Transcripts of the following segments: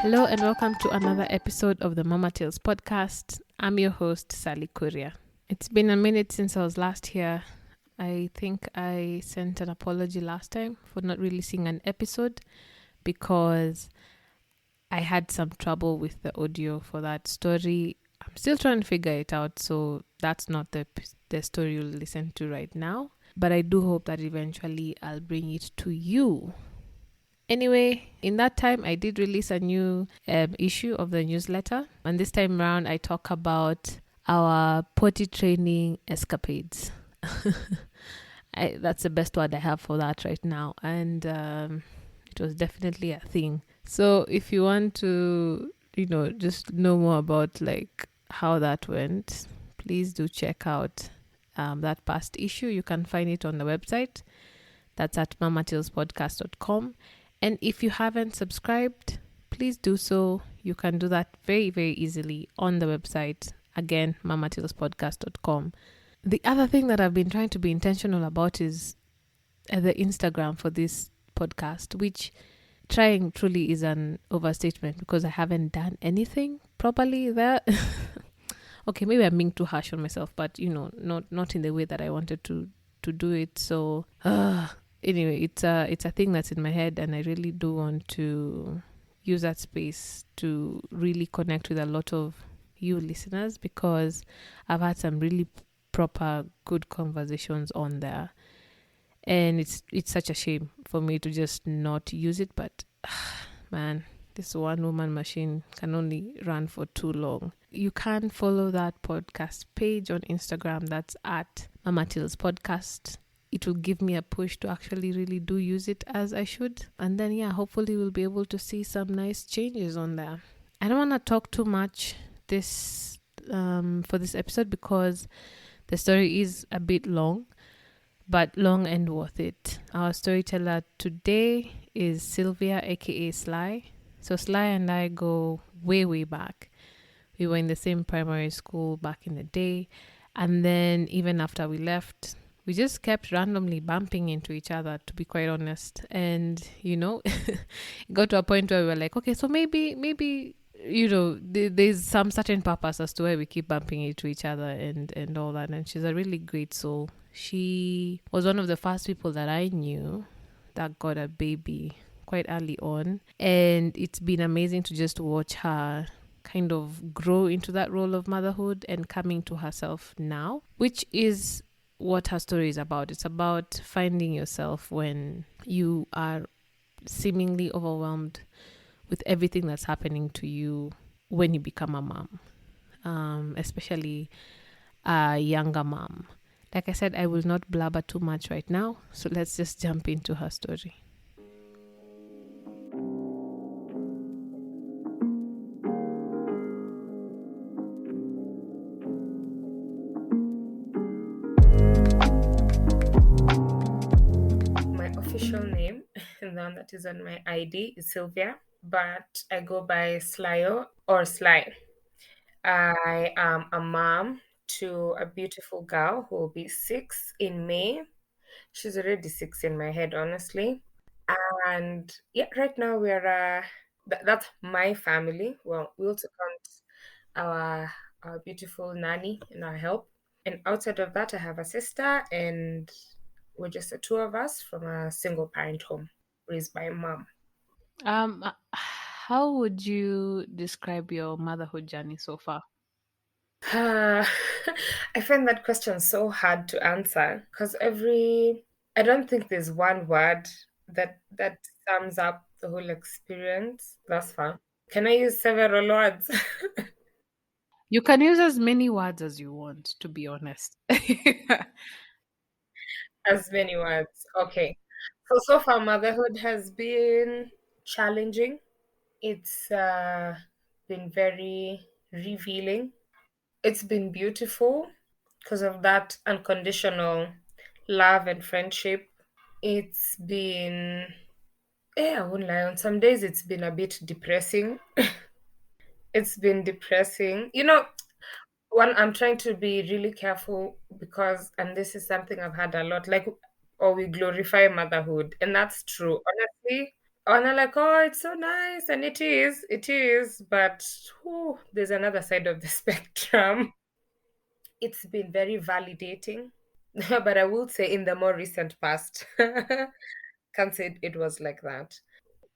Hello and welcome to another episode of the Mama Tales podcast. I'm your host, Sally Kuria. It's been a minute since I was last here. I think I sent an apology last time for not releasing an episode because I had some trouble with the audio for that story. I'm still trying to figure it out, so that's not the story you'll listen to right now. But I do hope that eventually I'll bring it to you. Anyway, in that time, I did release a new issue of the newsletter. And this time around, I talk about our potty training escapades. That's the best word I have for that right now. And it was definitely a thing. So if you want to, just know more about like how that went, please do check out that past issue. You can find it on the website. That's at mamatalespodcast.com. And if you haven't subscribed, please do so. You can do that very, very easily on the website. Again, mamatalespodcast.com. The other thing that I've been trying to be intentional about is the Instagram for this podcast, which trying truly is an overstatement because I haven't done anything properly there. Okay, maybe I'm being too harsh on myself, but not in the way that I wanted to do it. So anyway, it's a thing that's in my head, and I really do want to use that space to really connect with a lot of you listeners, because I've had some really proper good conversations on there, and it's such a shame for me to just not use it. But man, this one woman machine can only run for too long. You can follow that podcast page on Instagram. That's at Mama Tales Podcast. It will give me a push to actually really do use it as I should. And then, hopefully we'll be able to see some nice changes on there. I don't want to talk too much for this episode because the story is a bit long, but long and worth it. Our storyteller today is Sylvia, aka Sly. So Sly and I go way, way back. We were in the same primary school back in the day. And then even after we left, we just kept randomly bumping into each other, to be quite honest. And, it got to a point where we were like, okay, so maybe there's some certain purpose as to why we keep bumping into each other and all that. And she's a really great soul. She was one of the first people that I knew that got a baby quite early on. And it's been amazing to just watch her kind of grow into that role of motherhood and coming to herself now, which is what her story is about. It's about finding yourself when you are seemingly overwhelmed with everything that's happening to you when you become a mom, especially a younger mom. Like I said, I will not blabber too much right now, so let's just jump into her story. Official name, the one that is on my ID, is Sylvia, but I go by Slyo or Sly. I am a mom to a beautiful girl who will be 6 in May. She's already 6 in my head, honestly. And yeah, right now that's my family. Well, we also count our beautiful nanny and our help. And outside of that, I have a sister, and we're just the two of us from a single parent home raised by mom. How would you describe your motherhood journey so far? I find that question so hard to answer because I don't think there's one word that sums up the whole experience thus far. Can I use several words? You can use as many words as you want, to be honest. As many words. Okay. So far, motherhood has been challenging. It's been very revealing. It's been beautiful because of that unconditional love and friendship. It's been, I won't lie, on some days it's been a bit depressing. It's been depressing. One, I'm trying to be really careful because, and this is something I've had a lot, like, or we glorify motherhood. And that's true. Honestly, And I'm like, oh, it's so nice. And it is. But whew, there's another side of the spectrum. It's been very validating. But I will say in the more recent past, can't say it was like that.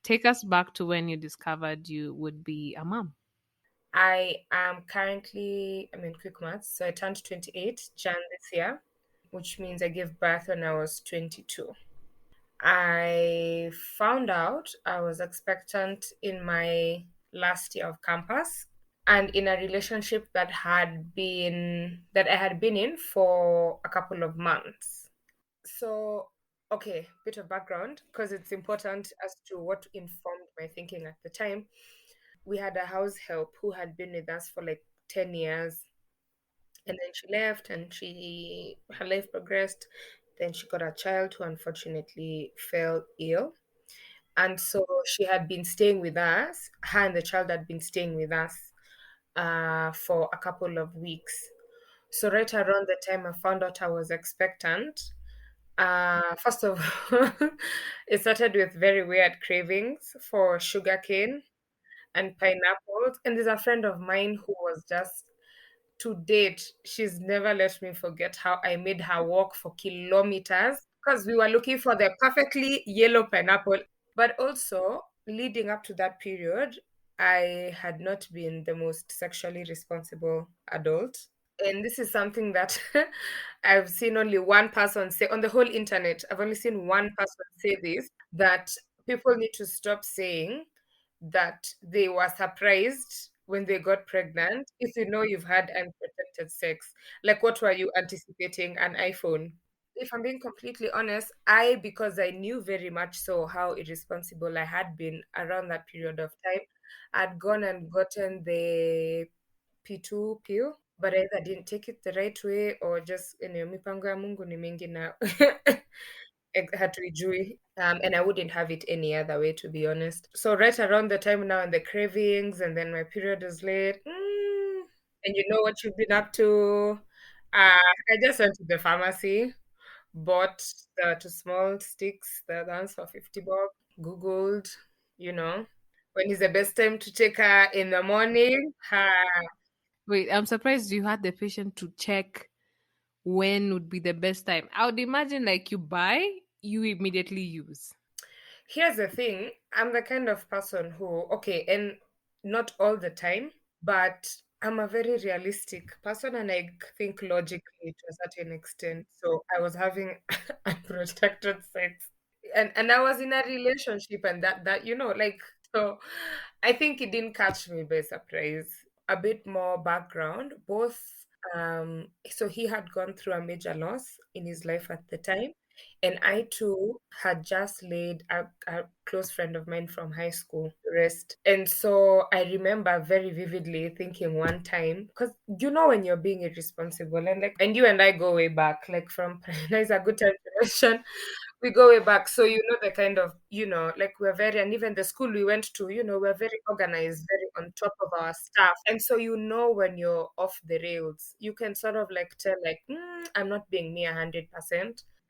Take us back to when you discovered you would be a mom. I am currently, I'm in quick maths, so I turned 28 Jan this year, which means I gave birth when I was 22. I found out I was expectant in my last year of campus and in a relationship that I had been in for a couple of months. So, okay, bit of background because it's important as to what informed my thinking at the time. We had a house help who had been with us for like 10 years, and then she left and her life progressed. Then she got a child who unfortunately fell ill. And so she had been staying with us. Her and the child had been staying with us for a couple of weeks. So right around the time I found out I was expectant, first of all, it started with very weird cravings for sugarcane and pineapples. And there's a friend of mine who was just to date, she's never let me forget how I made her walk for kilometers because we were looking for the perfectly yellow pineapple. But also, leading up to that period, I had not been the most sexually responsible adult. And this is something that I've seen only one person say on the whole internet. I've only seen one person say this, that people need to stop saying that they were surprised when they got pregnant if you know you've had unprotected sex. Like, what were you anticipating? An iPhone? If I'm being completely honest, because I knew very much so how irresponsible I had been around that period of time, I'd gone and gotten the P2 pill, but I either didn't take it the right way or just mipango ya Mungu ni mingi na hatuijui. And I wouldn't have it any other way, to be honest. So right around the time now and the cravings, and then my period is late. And you know what you've been up to. I just went to the pharmacy, bought the two small sticks, the ones for 50 bob, Googled, you know, when is the best time to take her in the morning. Wait, I'm surprised you had the patience to check when would be the best time. I would imagine like you buy, you immediately use. Here's the thing, I'm the kind of person who, okay, and not all the time, but I'm a very realistic person and I think logically to a certain extent. So I was having unprotected sex. And I was in a relationship and that like so I think it didn't catch me by surprise. A bit more background, both so he had gone through a major loss in his life at the time, and I too had just laid a close friend of mine from high school to rest. And so I remember very vividly thinking one time, because you know when you're being irresponsible and like, and you and I go way back, like from there's a good time to mention, we go way back. So you know the kind of, like we're very, and even the school we went to, we're very organized, very on top of our stuff. And so when you're off the rails, you can sort of like tell like, I'm not being me 100%.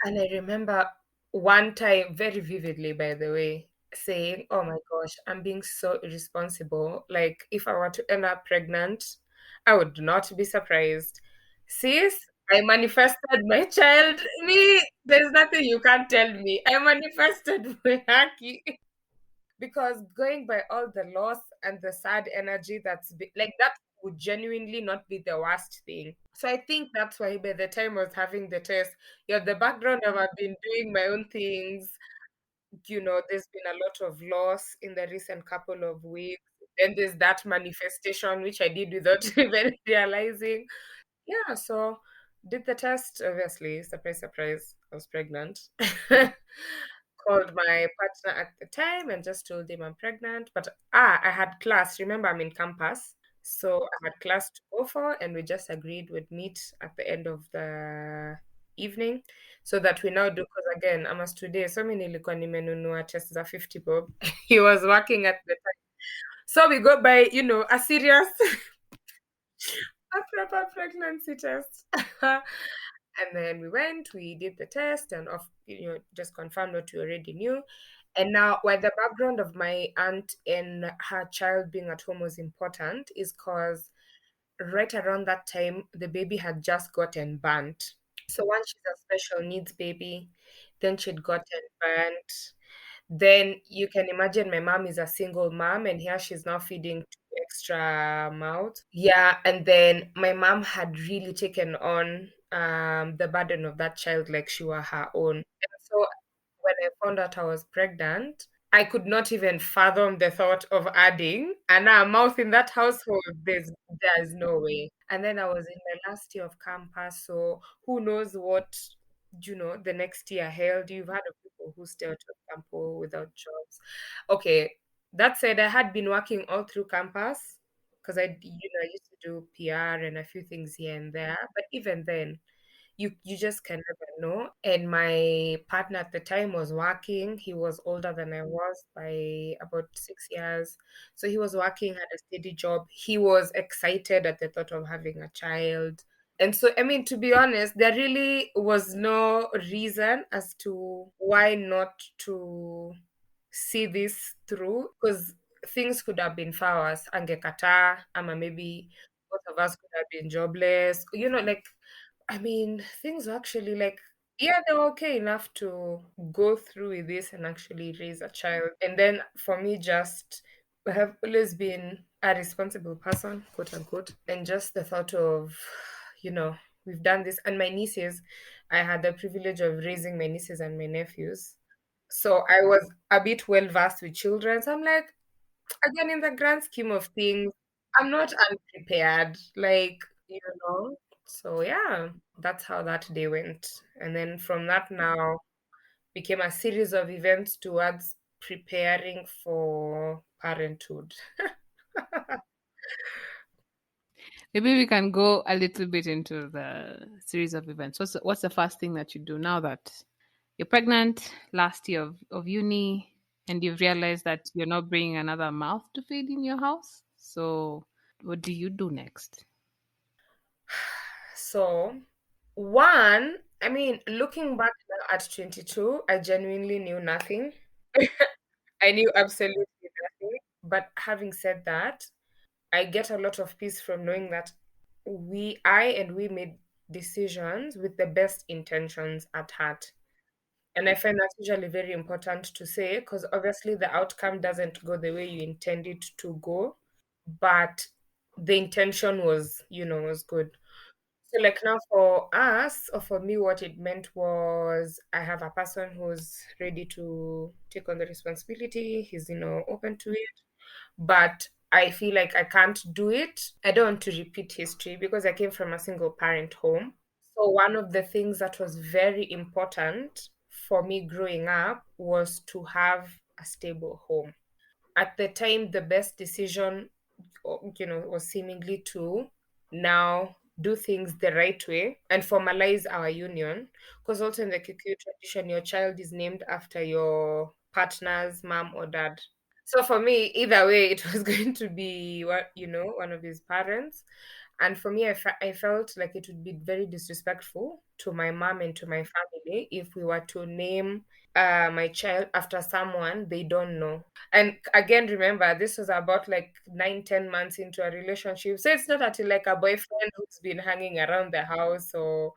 And I remember one time very vividly, by the way, saying, "Oh my gosh, I'm being so irresponsible. Like, if I were to end up pregnant, I would not be surprised." Sis, I manifested my child. Me, there's nothing you can't tell me. I manifested my Haki. Because going by all the loss and the sad energy like that would genuinely not be the worst thing. So I think that's why by the time I was having the test, you have the background of I've been doing my own things. There's been a lot of loss in the recent couple of weeks. Then there's that manifestation, which I did without even realizing. Yeah, so did the test, obviously. Surprise, surprise, I was pregnant. Called my partner at the time and just told him I'm pregnant. But I had class. Remember, I'm in campus. So I had class to go for, and we just agreed we'd meet at the end of the evening so that we now do, because again, I'm a today, so many nilikuwa nimenunua test za 50 bob. He was working at the time. So we go by, a serious a proper pregnancy test. And then we did the test and just confirmed what we already knew. And now, why the background of my aunt and her child being at home was important is because right around that time, the baby had just gotten burnt. So once she's a special needs baby, then she'd gotten burnt. Then you can imagine my mom is a single mom, and here she's now feeding two extra mouths. Yeah, and then my mom had really taken on the burden of that child like she were her own. And so when I found out I was pregnant, I could not even fathom the thought of adding a mouth in that household. There's no way. And then I was in my last year of campus, so who knows what the next year held. You've heard of people who stay out of campus without jobs. Okay, that said, I had been working all through campus because I used to do PR and a few things here and there. But even then, you just can never know. And my partner at the time was working. He was older than I was by about 6 years. So he was working, had a steady job. He was excited at the thought of having a child. And so, I mean, to be honest, there really was no reason as to why not to see this through because things could have been far worse. Angekata, ama maybe both of us could have been jobless. Like I mean, things were actually like, yeah, they were okay enough to go through with this and actually raise a child. And then for me, just I have always been a responsible person, quote unquote. And just the thought of, you know, we've done this. And my nieces, I had the privilege of raising my nieces and my nephews. So I was a bit well versed with children. So I'm like, again, in the grand scheme of things, I'm not unprepared. Like, you know. So yeah, that's how that day went. And then from that now became a series of events towards preparing for parenthood. Maybe we can go a little bit into the series of events. What's the first thing that you do now that you're pregnant, last year of uni, and you've realized that you're not bringing another mouth to feed in your house? So, what do you do next? So, one, I mean, looking back now at 22, I genuinely knew nothing. I knew absolutely nothing. But having said that, I get a lot of peace from knowing that we made decisions with the best intentions at heart. And I find that usually very important to say because obviously the outcome doesn't go the way you intend it to go, but the intention was good. So like now for us or for me, what it meant was I have a person who's ready to take on the responsibility. He's, open to it, but I feel like I can't do it. I don't want to repeat history because I came from a single parent home. So, one of the things that was very important for me growing up was to have a stable home. At the time, the best decision, was seemingly to now do things the right way and formalize our union. Because also in the Kikuyu tradition, your child is named after your partner's mom or dad. So for me, either way, it was going to be one of his parents. And for me, I felt like it would be very disrespectful to my mom and to my family if we were to name my child after someone they don't know. And again, remember, this was about like 9, 10 months into a relationship. So it's not until like a boyfriend who's been hanging around the house. So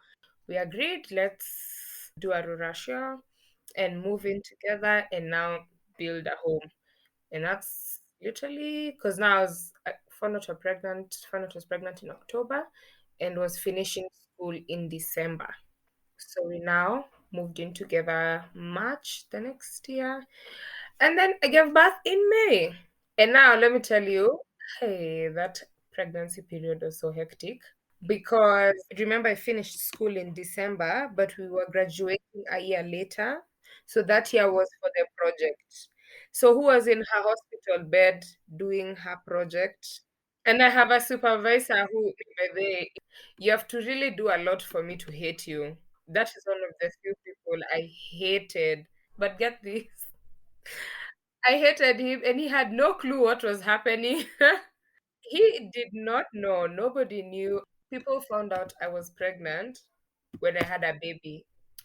we agreed, let's do a Rurashia and move in together and now build a home. And that's literally because now I found out was pregnant in October and was finishing school in December. So we now moved in together March the next year. And then I gave birth in May. And now let me tell you, hey, that pregnancy period was so hectic because remember I finished school in December, but we were graduating a year later. So that year was for the project. So who was in her hospital bed doing her project? And I have a supervisor who, by the way, you have to really do a lot for me to hate you. That is one of the few people I hated. But get this, I hated him and he had no clue what was happening. He did not know. Nobody knew. People found out I was pregnant when I had a baby.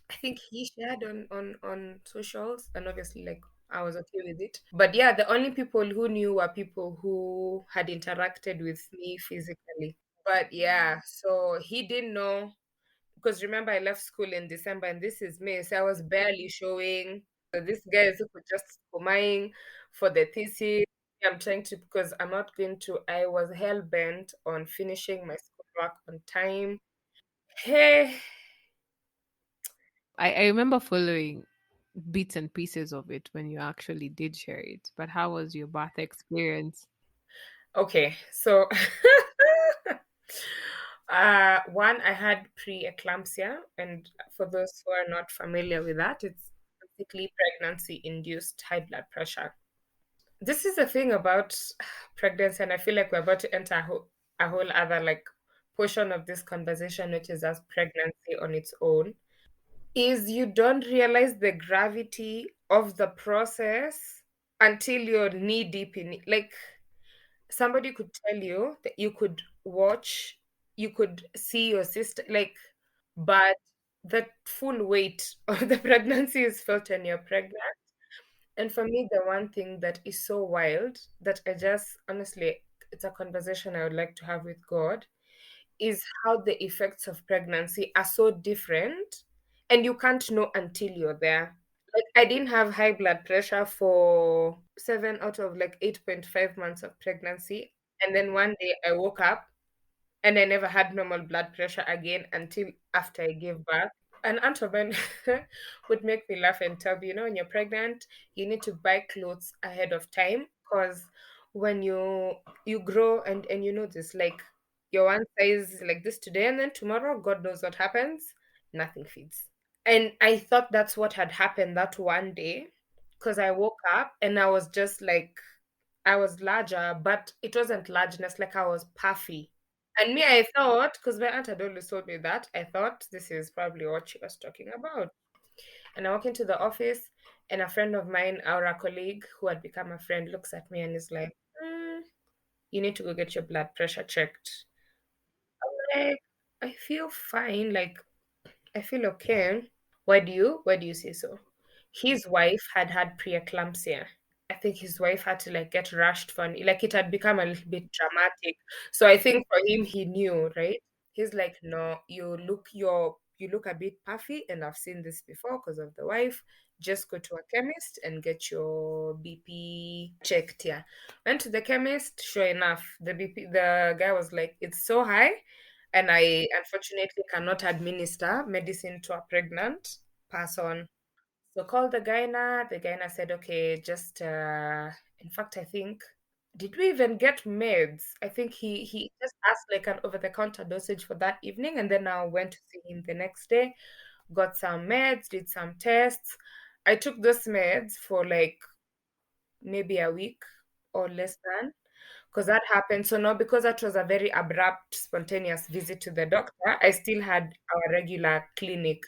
I think he shared on socials and obviously like I was okay with it. But yeah, the only people who knew were people who had interacted with me physically. But yeah, so he didn't know because remember I left school in December and this is May, so I was barely showing. So this guy is who just mine for the thesis. I'm trying to because I'm not going to. I was hell bent on finishing my schoolwork on time. Hey, I remember following bits and pieces of it when you actually did share it. But how was your bath experience? okay, so one, I had preeclampsia, and for those who are not familiar with that, it's basically pregnancy-induced high blood pressure. This is the thing about pregnancy, and I feel like we're about to enter a whole other like portion of this conversation, which is as pregnancy on its own, is you don't realize the gravity of the process until you're knee deep in it. Like somebody could tell you that you could watch, you could see your sister, like, but the full weight of the pregnancy is felt when you're pregnant. And for me, the one thing that is so wild that I just honestly, it's a conversation I would like to have with God, is how the effects of pregnancy are so different and you can't know until you're there. Like I didn't have high blood pressure for 7 out of like 8.5 months of pregnancy. And then one day I woke up and I never had normal blood pressure again until after I gave birth. An aunt of mine would make me laugh and tell me, when you're pregnant, you need to buy clothes ahead of time because when you grow and you know this, like your one size like this today and then tomorrow, God knows what happens, nothing fits. And I thought that's what had happened that one day because I woke up and I was just like, I was larger, but it wasn't largeness, like I was puffy. And me, I thought, because my aunt had always told me that, I thought this is probably what she was talking about. And I walk into the office, and a friend of mine, or a colleague who had become a friend, looks at me and is like, you need to go get your blood pressure checked. I'm like, I feel fine. Like, I feel okay. Why do you say so? His wife had preeclampsia. I think his wife had to like get rushed for like it had become a little bit dramatic. So I think for him he knew, right? He's like, no, you look a bit puffy, and I've seen this before because of the wife. Just go to a chemist and get your BP checked. Yeah. Went to the chemist, sure enough, the guy was like, it's so high, and I unfortunately cannot administer medicine to a pregnant person. So called the gyna. The gyna said, okay, just in fact, I think did we even get meds? I think he just asked like an over-the-counter dosage for that evening, and then I went to see him the next day, got some meds, did some tests. I took those meds for like maybe a week or less than, because that happened. So now, because that was a very abrupt, spontaneous visit to the doctor, I still had our regular clinic.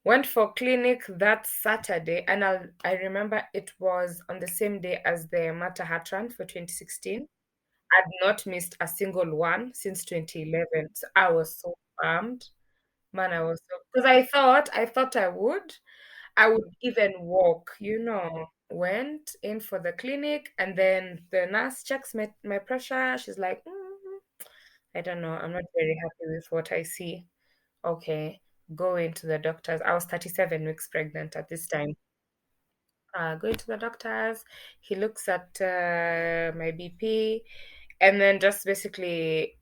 Went for clinic that Saturday, and I remember it was on the same day as the Motherhood run for 2016. I'd not missed a single one since 2011. So I was so bummed. Man, I was so because I thought I would even walk. Went in for the clinic, and then the nurse checks my pressure. She's like, I don't know. I'm not very happy with what I see. Okay, going to the doctors. I was 37 weeks pregnant at this time. Going to the doctors, he looks at my BP and then just basically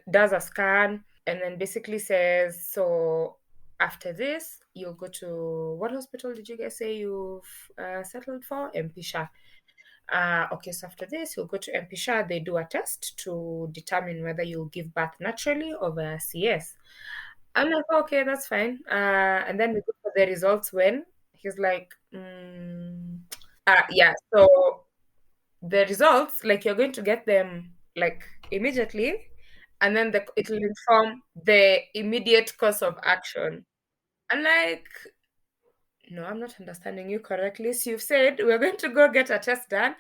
does a scan and then basically says, so after this, you'll go to what hospital did you guys say you've settled for? MPSHA. Okay, so after this, you'll go to MPSHA. They do a test to determine whether you'll give birth naturally or via CS. I'm like, okay, that's fine. And then we go for the results when he's like, yeah. So the results, like you're going to get them like immediately, and then it'll inform the immediate course of action. I'm like, no, I'm not understanding you correctly. So you've said we're going to go get a test done.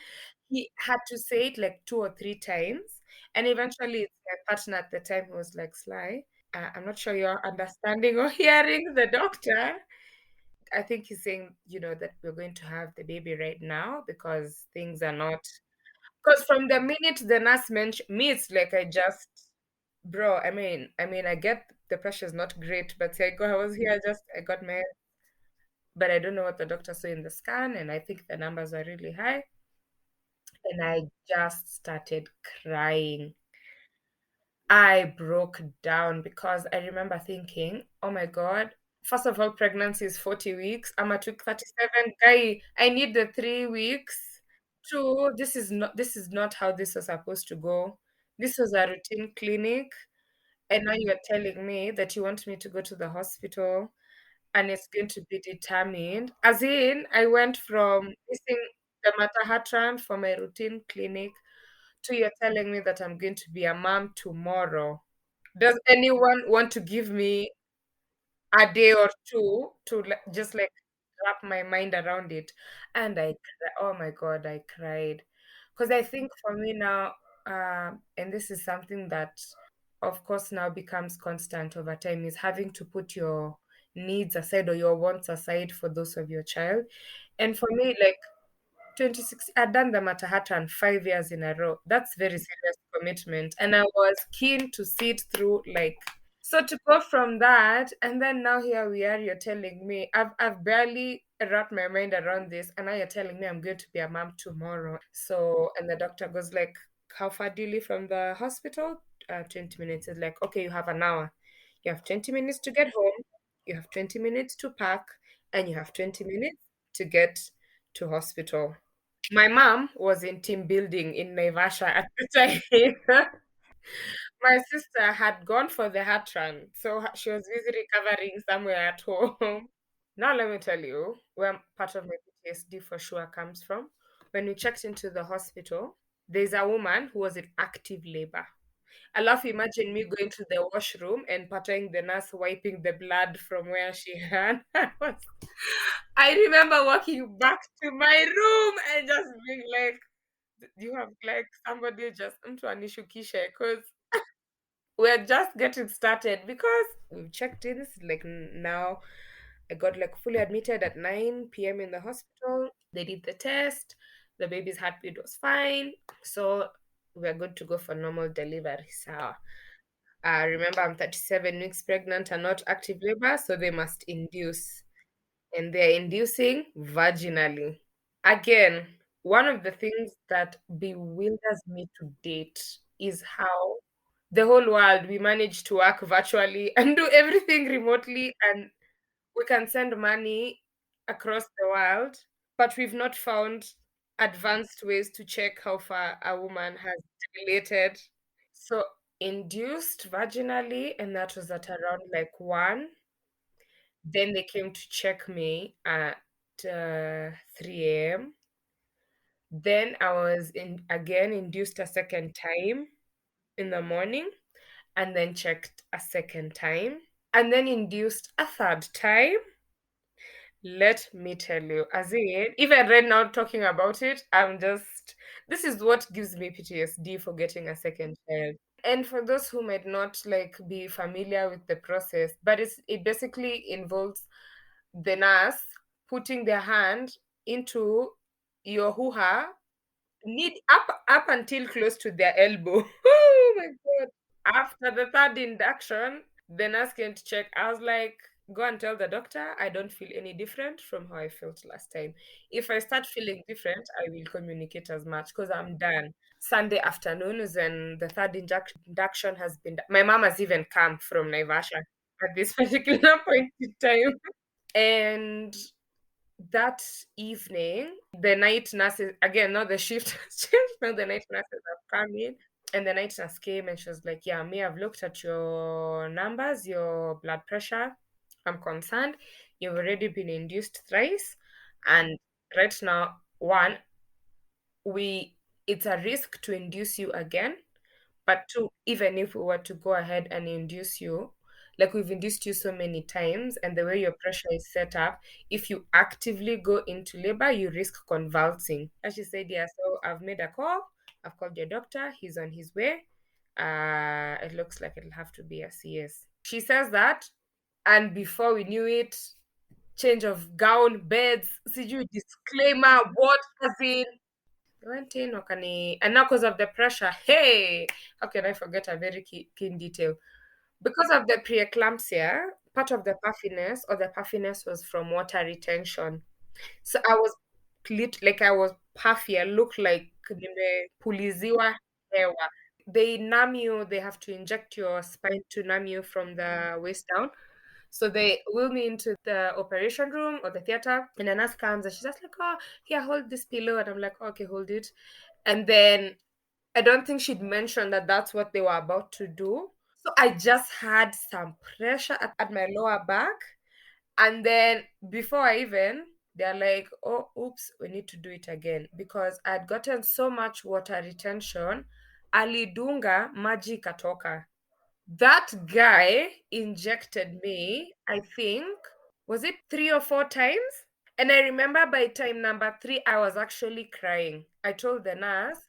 He had to say it like 2 or 3 times, and eventually my partner at the time was like, Sly, I'm not sure you're understanding or hearing the doctor. I think he's saying, that we're going to have the baby right now because things are not. Because from the minute the nurse mentioned me, it's like I just, bro. I get the pressure's not great, but I was here, I got my, but I don't know what the doctor saw in the scan, and I think the numbers are really high, and I just started crying. I broke down because I remember thinking, oh my God, first of all, pregnancy is 40 weeks. I'm at week 37. Guy, I need the 3 weeks. Two, this is not how this was supposed to go. This was a routine clinic. And now you're telling me that you want me to go to the hospital and it's going to be determined. As in, I went from missing the Matahatran for my routine clinic to you're telling me that I'm going to be a mom tomorrow. Does anyone want to give me a day or two to just like wrap my mind around it? And oh my God, I cried. Because I think for me now, and this is something that, of course, now becomes constant over time, is having to put your needs aside or your wants aside for those of your child. And for me, like, 26, I'd done the Matahatan 5 years in a row. That's very serious commitment. And I was keen to see it through, like, so to go from that, and then now here we are, you're telling me, I've barely wrapped my mind around this, and now you're telling me I'm going to be a mom tomorrow. So, and the doctor goes like, how far do you live from the hospital? 20 minutes. It's like, okay, you have an hour. You have 20 minutes to get home, you have 20 minutes to pack, and you have 20 minutes to get to hospital. My mom was in team building in Naivasha at the time. My sister had gone for the heart run, so she was busy recovering somewhere at home. Now, let me tell you where part of my PTSD for sure comes from. When we checked into the hospital, there's a woman who was in active labor. I love imagine me going to the washroom and patting the nurse wiping the blood from where she had. I remember walking back to my room and just being like, you have like somebody just into an issue kisha because we're just getting started because we've checked in. This is like now I got like fully admitted at 9 p.m. in the hospital. They did the test. The baby's heartbeat was fine. So we're good to go for normal delivery. So remember, I'm 37 weeks pregnant and not active labor, so they must induce. And they're inducing vaginally. Again, one of the things that bewilders me to date is how the whole world we manage to work virtually and do everything remotely, and we can send money across the world, but we've not found advanced ways to check how far a woman has dilated. So induced vaginally, and that was at around like 1. Then they came to check me at 3 a.m. Then I was again induced a second time in the morning, and then checked a second time, and then induced a third time. Let me tell you, as in, even right now talking about it, this is what gives me PTSD for getting a second child. And for those who might not like be familiar with the process, but it basically involves the nurse putting their hand into your hoo-ha, need up until close to their elbow. Oh my God. After the third induction, the nurse came to check. I was like, go and tell the doctor I don't feel any different from how I felt last time. If I start feeling different, I will communicate as much because I'm done. Sunday afternoon is when the third induction has been done. My mom has even come from Naivasha at this particular point in time. And that evening, the night nurses, again, not the shift has changed, now the night nurses have come in. And the night nurse came and she was like, yeah, me, I've looked at your numbers, your blood pressure. I'm concerned. You've already been induced thrice. And right now, one, we it's a risk to induce you again. But two, even if we were to go ahead and induce you, like we've induced you so many times, and the way your pressure is set up, if you actively go into labor, you risk convulsing. As she said, yeah, so I've made a call. I've called your doctor. He's on his way. It looks like it'll have to be a CS. She says that, and before we knew it, change of gown, beds, sijui disclaimer, what as in. They went in, wakani, and now because of the pressure, hey, how can I forget a very keen detail? Because of the preeclampsia, part of the puffiness or the puffiness was from water retention. So I was like I was puffy. I looked like nimepuliziwa hewa. They numb you, they have to inject your spine to numb you from the waist down. So they wheel me into the operation room or the theater, and the nurse comes and she's just like, "Oh, here, hold this pillow." And I'm like, "Okay, hold it." And then I don't think she'd mentioned that that's what they were about to do. So I just had some pressure at my lower back. And then before I even, they're like, "Oh, oops, we need to do it again." Because I'd gotten so much water retention, alidunga maji katoka. That guy injected me, I think, was it 3 or 4 times? And I remember by time number 3, I was actually crying. I told the nurse,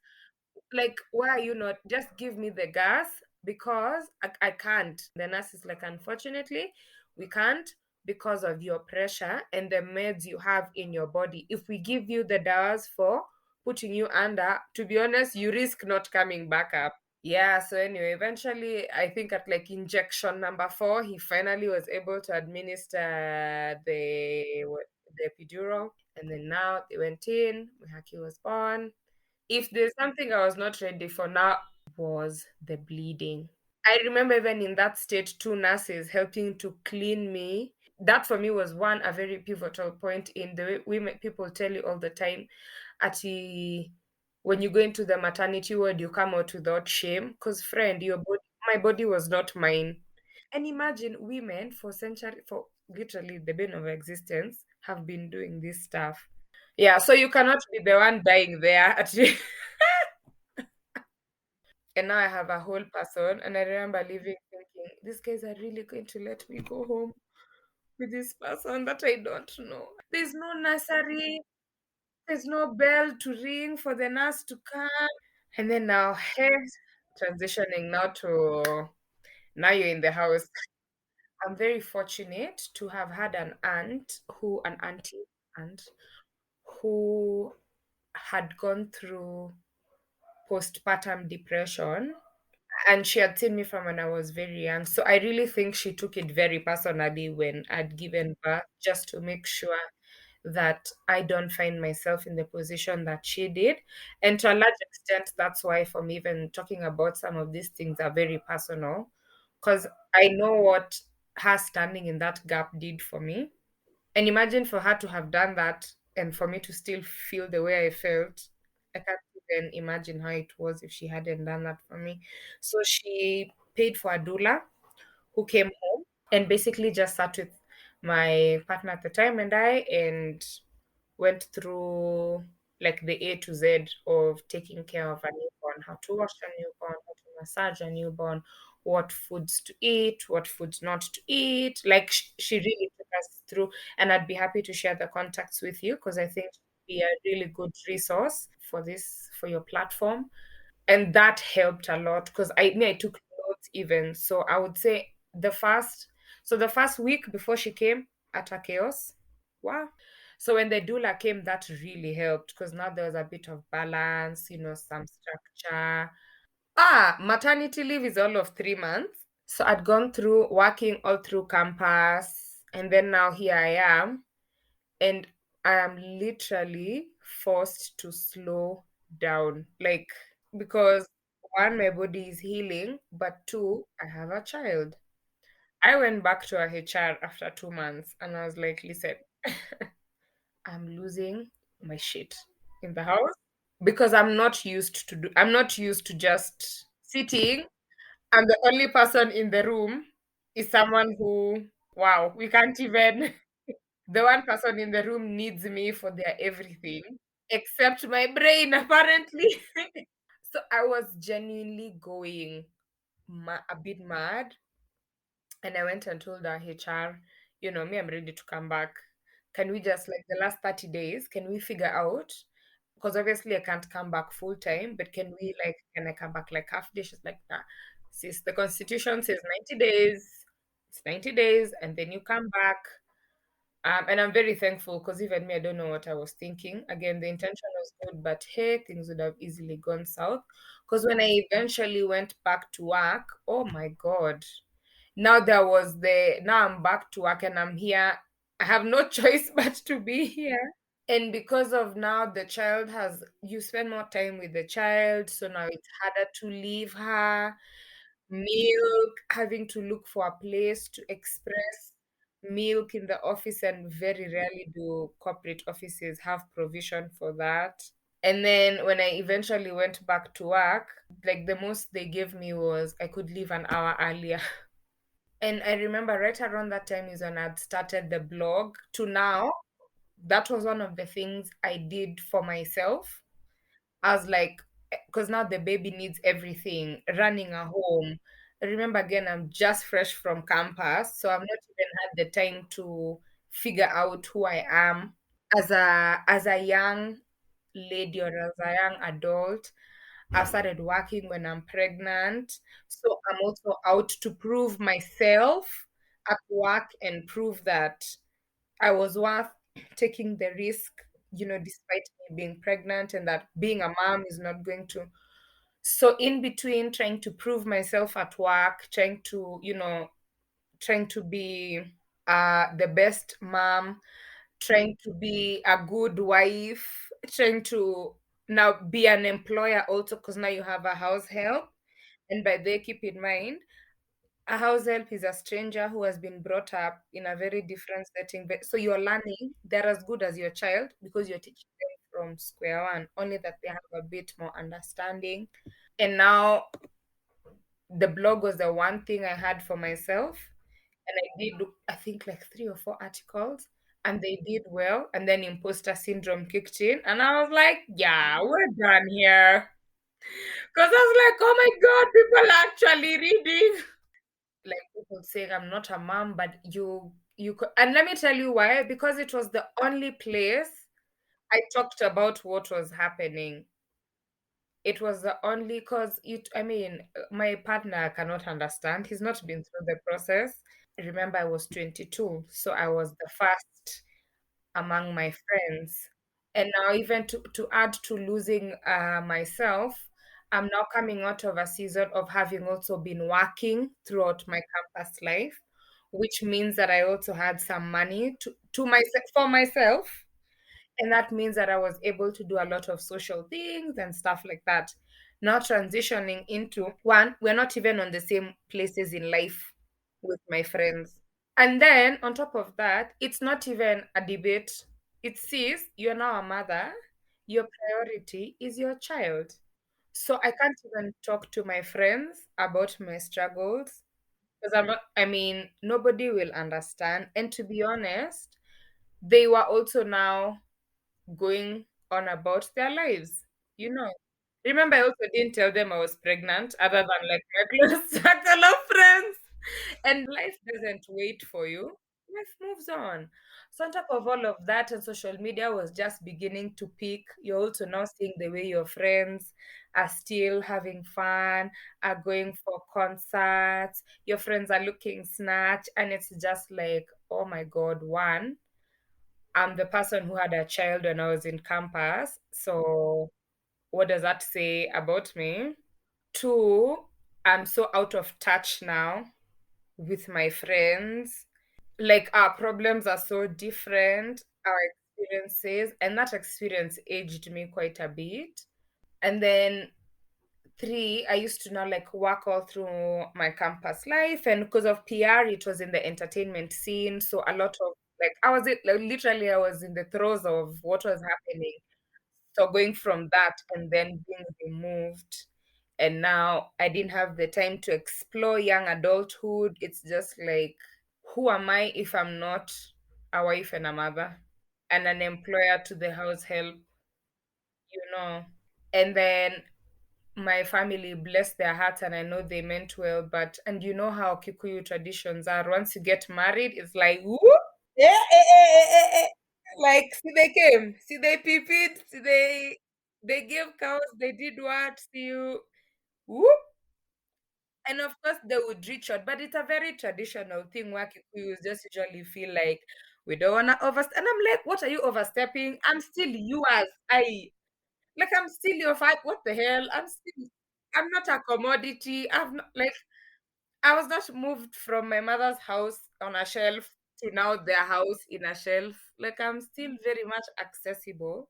like, why are you not just give me the gas, because I can't. The nurse is like, unfortunately we can't, because of your pressure and the meds you have in your body. If we give you the dawas for putting you under, to be honest, you risk not coming back up. Yeah, so anyway, eventually, I think at like injection number 4, he finally was able to administer the epidural. And then now they went in, Mihaki was born. If there's something I was not ready for now, was the bleeding. I remember even in that state, 2 nurses helping to clean me. That for me was one, a very pivotal point in the way women people tell you all the time, ati when you go into the maternity ward, you come out without shame. Because friend, my body was not mine. And imagine women for century, for literally the bane of existence, have been doing this stuff. Yeah, so you cannot be the one dying there. And now I have a whole person, and I remember leaving thinking, these guys are really going to let me go home with this person that I don't know. There's no nursery, there's no bell to ring for the nurse to come. And then now, hey, transitioning now to now you're in the house. I'm very fortunate to have had an auntie aunt who had gone through postpartum depression, and she had seen me from when I was very young. So I really think she took it very personally when I'd given birth, just to make sure that I don't find myself in the position that she did. And to a large extent, that's why for me, even talking about some of these things are very personal, because I know what her standing in that gap did for me. And imagine for her to have done that and for me to still feel the way I felt. I can't even imagine how it was if she hadn't done that for me. So she paid for a doula who came home and basically just sat with my partner at the time and and went through like the A to Z of taking care of a newborn, how to wash a newborn, how to massage a newborn, what foods to eat, what foods not to eat. Like she really took us through, and I'd be happy to share the contacts with you because I think she'd be a really good resource for this for your platform. And that helped a lot because I took notes even. So I would say the first week before she came, utter chaos. Wow. So when the doula came, that really helped because now there was a bit of balance, some structure. Maternity leave is all of 3 months. So I'd gone through working all through campus, and then now here I am, and I am literally forced to slow down. Like, because one, my body is healing, but two, I have a child. I went back to a HR after 2 months and I was like, listen, I'm losing my shit in the house because I'm not used to just sitting. I'm the only person in the room is someone who, wow, we can't even, the one person in the room needs me for their everything except my brain, apparently. So I was genuinely going a bit mad. And I went and told our HR, me, I'm ready to come back. Can we just, like, the last 30 days, can we figure out? Because obviously I can't come back full time, but can I come back like half day? She's like, nah, sis, the constitution says 90 days. It's 90 days, and then you come back. And I'm very thankful because even me, I don't know what I was thinking. Again, the intention was good, but hey, things would have easily gone south. Because when I eventually went back to work, oh my God, now I'm back to work and I'm here. I have no choice but to be here. And because of now you spend more time with the child, so now it's harder to leave her. Milk, having to look for a place to express milk in the office, and very rarely do corporate offices have provision for that. And then when I eventually went back to work, like the most they gave me was I could leave an hour earlier. And I remember right around that time is when I'd started the blog to now. That was one of the things I did for myself. I was like, because now the baby needs everything, running a home. I remember again, I'm just fresh from campus, so I've not even had the time to figure out who I am as a young lady or as a young adult. I started working when I'm pregnant, so I'm also out to prove myself at work and prove that I was worth taking the risk, despite me being pregnant, and that being a mom is not going to. So, in between trying to prove myself at work, trying to be the best mom, trying to be a good wife, trying to now be an employer also, because now you have a house help. And by the keep in mind, a house help is a stranger who has been brought up in a very different setting. So you're learning, they're as good as your child because you're teaching them from square one, only that they have a bit more understanding. And now the blog was the one thing I had for myself. And I did, I think, like 3 or 4 articles, and they did well. And then imposter syndrome kicked in. And I was like, yeah, we're done here. Because I was like, oh my God, people are actually reading. Like people saying I'm not a mom, but you could, and let me tell you why. Because it was the only place I talked about what was happening. It was the only because I mean, my partner cannot understand. He's not been through the process. Remember, I was 22, so I was the first among my friends. And now, even to add to losing myself, I'm now coming out of a season of having also been working throughout my campus life, which means that I also had some money to myself for myself. And that means that I was able to do a lot of social things and stuff like that. Now transitioning into one, we're not even on the same places in life with my friends. And then on top of that, it's not even a debate. It says you're now a mother, your priority is your child. So I can't even talk to my friends about my struggles because I mean, nobody will understand. And to be honest, they were also now going on about their lives, you know. Remember, I also didn't tell them I was pregnant, other than like my close circle of friends. And life doesn't wait for you, life moves on. So, on top of all of that, and social media was just beginning to peak, you're also now seeing the way your friends are still having fun, are going for concerts, your friends are looking snatch, and it's just like, oh my God, one. I'm the person who had a child when I was in campus. So, what does that say about me? Two, I'm so out of touch now with my friends. Like, our problems are so different, our experiences, and that experience aged me quite a bit. And then three, I used to now like work all through my campus life, and because of PR, it was in the entertainment scene. So a lot of like literally I was in the throes of what was happening. So going from that and then being removed, and now I didn't have the time to explore young adulthood. It's just like, who am I if I'm not a wife and a mother and an employer to the house help, you know? And then my family, bless their hearts, and I know they meant well, but and you know how Kikuyu traditions are. Once you get married, it's like whoop, like see they came, see they peeped, see they gave cows, they did what, see you whoop. And of course they would reach out, but it's a very traditional thing where Kikuyus just usually feel like We don't wanna overstep. And I'm like, what are you overstepping? I'm still yours. I'm still your fight. What the hell? I'm not a commodity. I've not like I was not moved from my mother's house on a shelf to now their house in a shelf. Like I'm still very much accessible.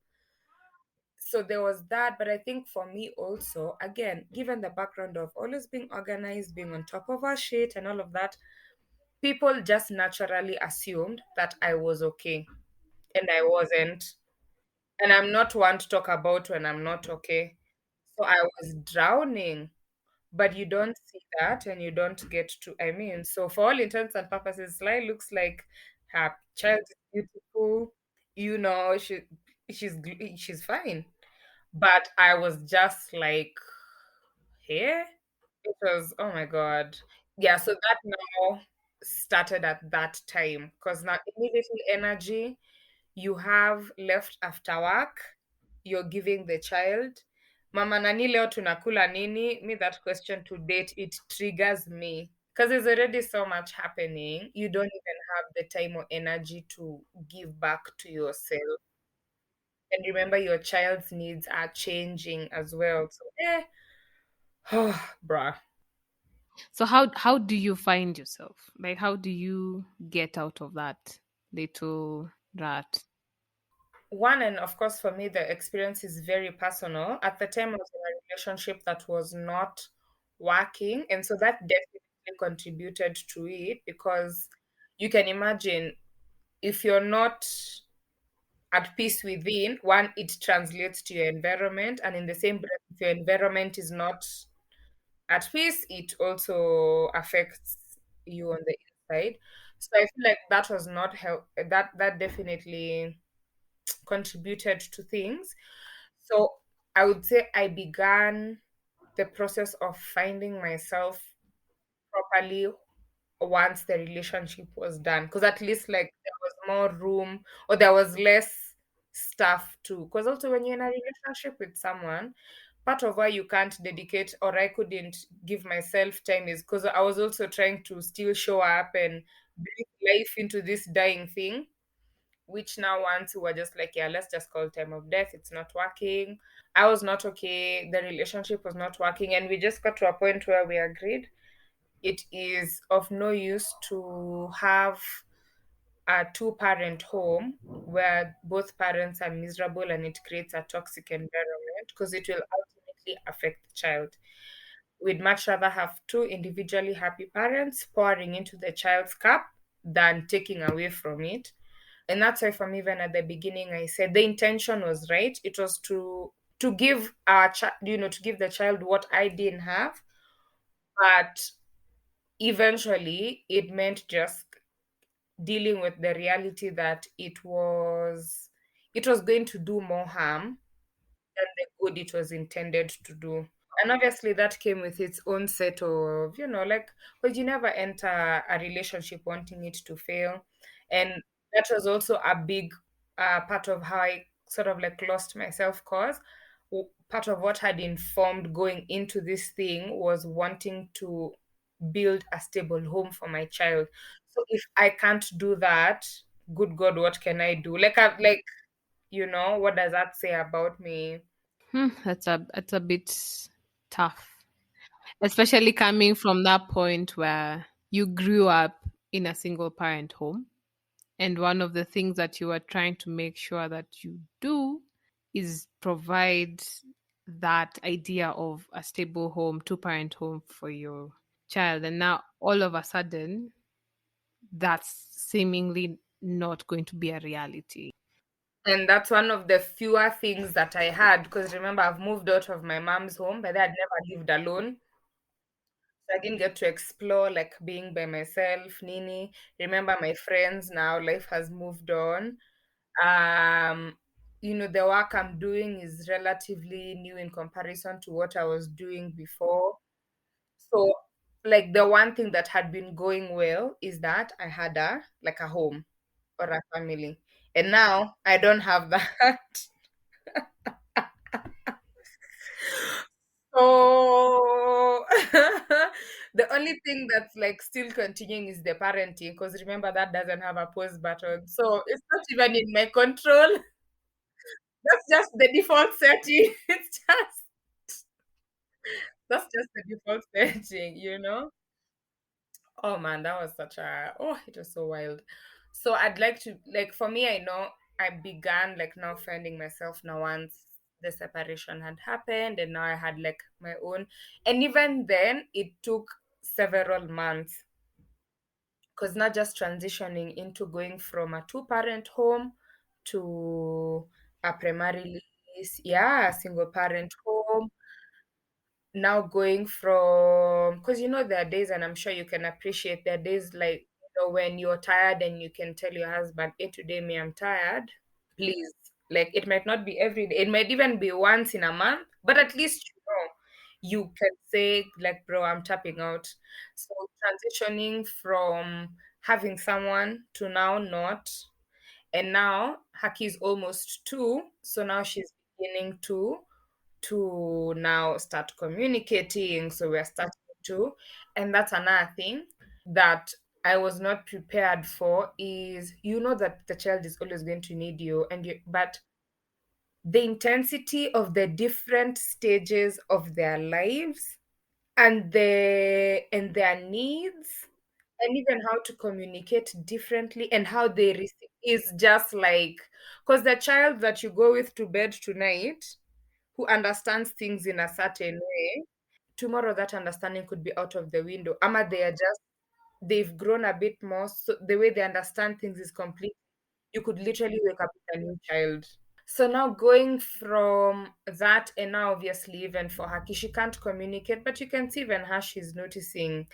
So there was that, but I think for me also, again, given the background of always being organized, being on top of our shit and all of that, people just naturally assumed that I was okay. And I wasn't. And I'm not one to talk about when I'm not okay. So I was drowning, but you don't see that and you don't get to, I mean, so for all intents and purposes, Sly looks like her child is beautiful. You know, she's fine. But I was just like, here? It was, oh my God. Yeah, so that now started at that time because now immediately energy you have left after work, you're giving the child. Mama nani leo tunakula nini? Me, that question to date, it triggers me. Because there's already so much happening. You don't even have the time or energy to give back to yourself. And remember, your child's needs are changing as well. So, bruh. So how do you find yourself? Like how do you get out of that little rat? One, and of course, for me, the experience is very personal. At the time, I was in a relationship that was not working. And so that definitely contributed to it because you can imagine if you're not at peace within, one, it translates to your environment. And in the same breath, if your environment is not at peace, it also affects you on the inside. So I feel like that was not help that definitely contributed to things. So I would say I began the process of finding myself properly once the relationship was done. Because at least like there was more room or there was less stuff to. Because also when you're in a relationship with someone, part of why you can't dedicate or I couldn't give myself time is because I was also trying to still show up and breathe life into this dying thing, which now once we were just like, yeah, let's just call time of death. It's not working. I was not okay. The relationship was not working. And we just got to a point where we agreed it is of no use to have a two-parent home where both parents are miserable and it creates a toxic environment because it will ultimately affect the child. We'd much rather have two individually happy parents pouring into the child's cup than taking away from it. And that's why from even at the beginning I said the intention was right. It was to give our child, to give the child what I didn't have, but eventually it meant just dealing with the reality that it was going to do more harm than the good it was intended to do. And obviously that came with its own set of, like, because you never enter a relationship wanting it to fail. And that was also a big part of how I sort of like lost myself cause part of what had informed going into this thing was wanting to build a stable home for my child. So if I can't do that, good God, what can I do? What does that say about me? That's a bit tough, especially coming from that point where you grew up in a single parent home. And one of the things that you are trying to make sure that you do is provide that idea of a stable home, two parent home for your child. And now all of a sudden, that's seemingly not going to be a reality. And that's one of the fewer things that I had because remember, I've moved out of my mom's home, but I'd never lived alone. So I didn't get to explore like being by myself, Nini. Remember my friends now, life has moved on. Um, the work I'm doing is relatively new in comparison to what I was doing before. So like the one thing that had been going well is that I had a home or a family. And now I don't have that. So The only thing that's like still continuing is the parenting, because remember that doesn't have a pause button. So it's not even in my control. That's just the default setting. That's just the default setting, you know? Oh man, that was such a it was so wild. So I'd like to like for me, I know I began like now finding myself now once the separation had happened and now I had like my own. And even then it took several months because not just transitioning into going from a two-parent home to a primarily yeah, single parent home, now going from because you know there are days and I'm sure you can appreciate there are days like when you're tired and you can tell your husband, hey, today me I'm tired, please. Like it might not be every day, it might even be once in a month, but at least you can say like, bro, I'm tapping out. So transitioning from having someone to now not, and now Haki is almost 2, so now she's beginning to now start communicating. So we're starting to, and that's another thing that I was not prepared for is you know that the child is always going to need you but the intensity of the different stages of their lives and their needs and even how to communicate differently and how they receive is just like because the child that you go with to bed tonight who understands things in a certain way, tomorrow that understanding could be out of the window. Ama they are just they've grown a bit more, so the way they understand things is complete. You could literally wake up with a new child. So now going from that, and now obviously even for Haki, she can't communicate, but you can see even how she's noticing,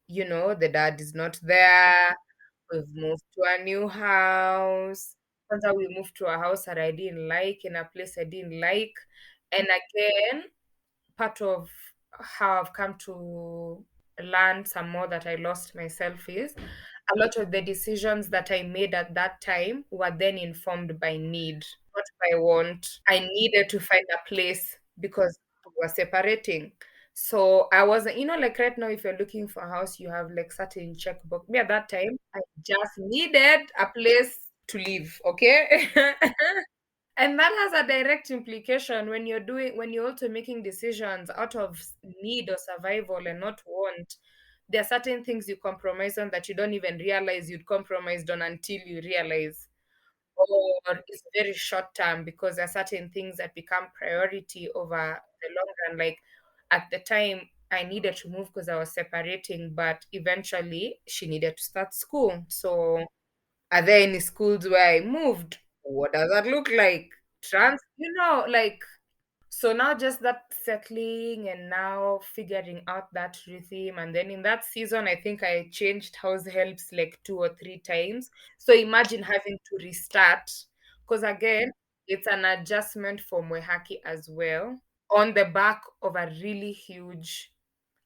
the dad is not there. We've moved to a new house. Sometimes we moved to a house that I didn't like in a place I didn't like. And again, part of how I've come to learn some more that I lost myself is a lot of the decisions that I made at that time were then informed by need, not by want. I needed to find a place because we were separating. So I wasn't, like right now, if you're looking for a house, you have like certain checkbox. Me at that time, I just needed a place to live. Okay. And that has a direct implication when you're also making decisions out of need or survival and not want. There are certain things you compromise on that you don't even realize you'd compromised on until you realize. Or it's very short term because there are certain things that become priority over the long run. Like at the time, I needed to move because I was separating, but eventually she needed to start school. So are there any schools where I moved? What does that look like? Like so now just that settling and now figuring out that rhythm. And then in that season, I think I changed house helps like 2 or 3 times. So imagine having to restart. Because again, it's an adjustment for Moehaki as well on the back of a really huge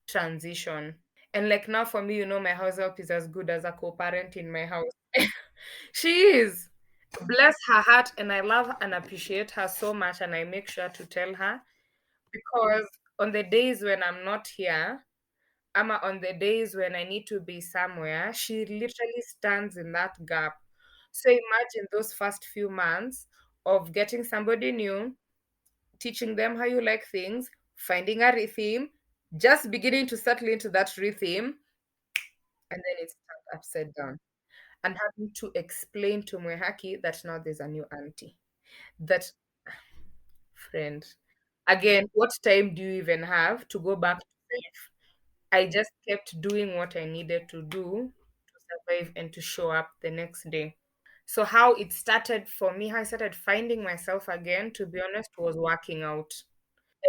transition. And like now for me, my house help is as good as a co-parent in my house. She is. Bless her heart, and I love and appreciate her so much, and I make sure to tell her because on the days when I'm not here, Ama on the days when I need to be somewhere, she literally stands in that gap. So imagine those first few months of getting somebody new, teaching them how you like things, finding a rhythm, just beginning to settle into that rhythm, and then it's turned upside down. And having to explain to Mwehaki that now there's a new auntie. That friend. Again, what time do you even have to go back to life? I just kept doing what I needed to do to survive and to show up the next day. So how it started for me, how I started finding myself again, to be honest, was working out.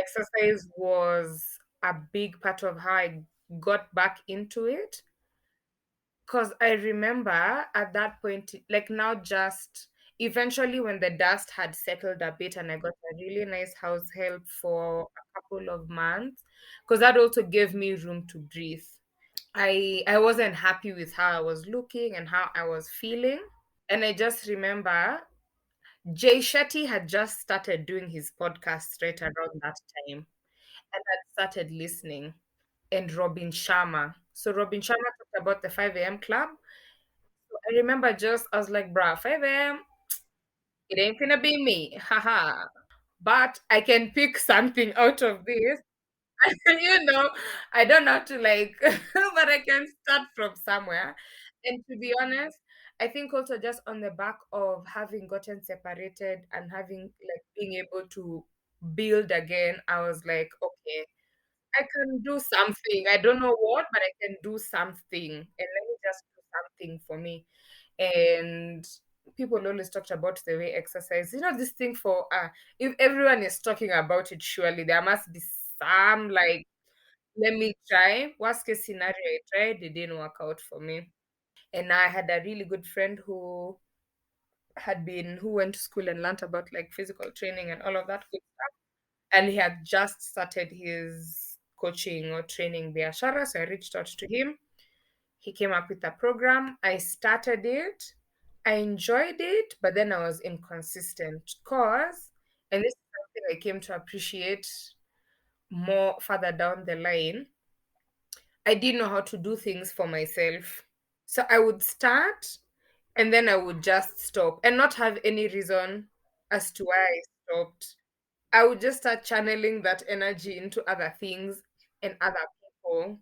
Exercise was a big part of how I got back into it. Because I remember at that point, like now, just eventually when the dust had settled a bit and I got a really nice house help for a couple of months, because that also gave me room to breathe. I wasn't happy with how I was looking and how I was feeling. And I just remember Jay Shetty had just started doing his podcast right around that time and had started listening. and Robin Sharma. So Robin Sharma talked about the 5 a.m. club. So I remember just I was like, bruh, 5 a.m. It ain't gonna be me. Haha. But I can pick something out of this. you know, I don't have to like, but I can start from somewhere. And to be honest, I think also just on the back of having gotten separated and having like being able to build again, I was like, okay, I can do something. I don't know what, but I can do something. And let me just do something for me. And people always talked about the way exercise, this thing for if everyone is talking about it, surely there must be some like let me try. Worst case scenario, I tried, it didn't work out for me. And I had a really good friend who went to school and learned about like physical training and all of that good stuff. And he had just started his coaching or training biashara. So I reached out to him. He came up with a program. I started it. I enjoyed it, but then I was inconsistent because, and this is something I came to appreciate more further down the line, I didn't know how to do things for myself. So I would start and then I would just stop and not have any reason as to why I stopped. I would just start channeling that energy into other things and other people.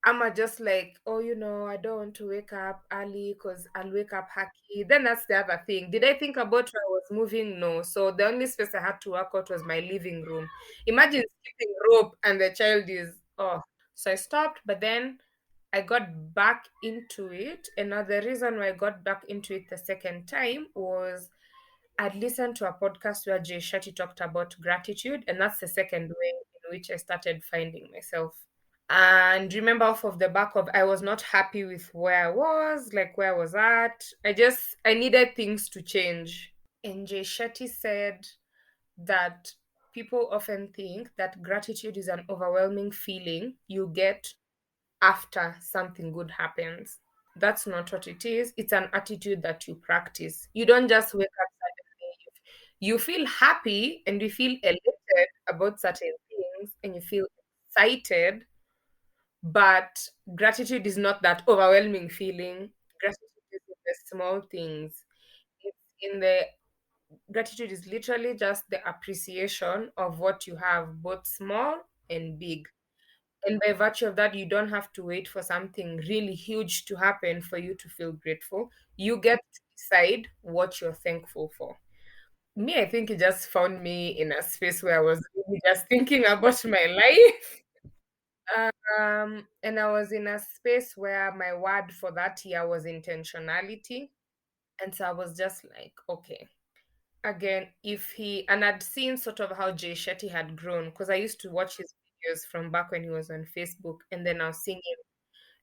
I'm just like, oh, I don't want to wake up early because I'll wake up hacky. Then that's the other thing. Did I think about where I was moving? No. So the only space I had to work out was my living room. Imagine skipping rope and the child is, oh. So I stopped, but then I got back into it. And now the reason why I got back into it the second time was I'd listened to a podcast where Jay Shetty talked about gratitude. And that's the second way in which I started finding myself. And remember, off of the back of, I was not happy with where I was, like where I was at. I needed things to change. And Jay Shetty said that people often think that gratitude is an overwhelming feeling you get after something good happens. That's not what it is. It's an attitude that you practice. You don't just wake up suddenly. You feel happy and you feel elated about certain things and you feel excited, but gratitude is not that overwhelming feeling. Gratitude is in the small things. It's in the Gratitude is literally just the appreciation of what you have, both small and big. And by virtue of that, you don't have to wait for something really huge to happen for you to feel grateful. You get to decide what you're thankful for. Me, I think it just found me in a space where I was really just thinking about my life. And I was in a space where my word for that year was intentionality. And so I was just like, okay, again, and I'd seen sort of how Jay Shetty had grown because I used to watch his videos from back when he was on Facebook, and then I was seeing him,